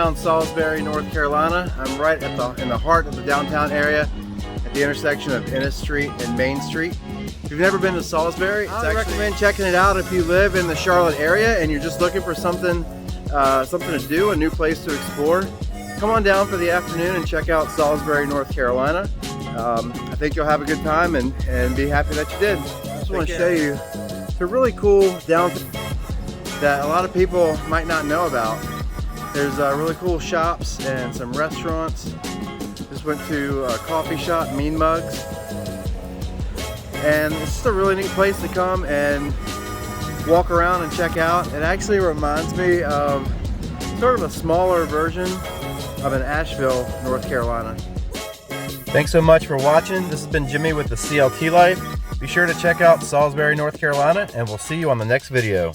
downtown Salisbury, North Carolina. I'm right at in the heart of the downtown area at the intersection of Ennis Street and Main Street. If you've never been to Salisbury, I recommend checking it out if you live in the Charlotte area and you're just looking for something to do, a new place to explore. Come on down for the afternoon and check out Salisbury, North Carolina. I think you'll have a good time and be happy that you did. I just want to show you a really cool downtown that a lot of people might not know about. There's really cool shops and some restaurants. Just went to a coffee shop, Mean Mugs. And it's just a really neat place to come and walk around and check out. It actually reminds me of sort of a smaller version of an Asheville, North Carolina. Thanks so much for watching. This has been Jimmy with the CLT Life. Be sure to check out Salisbury, North Carolina, and we'll see you on the next video.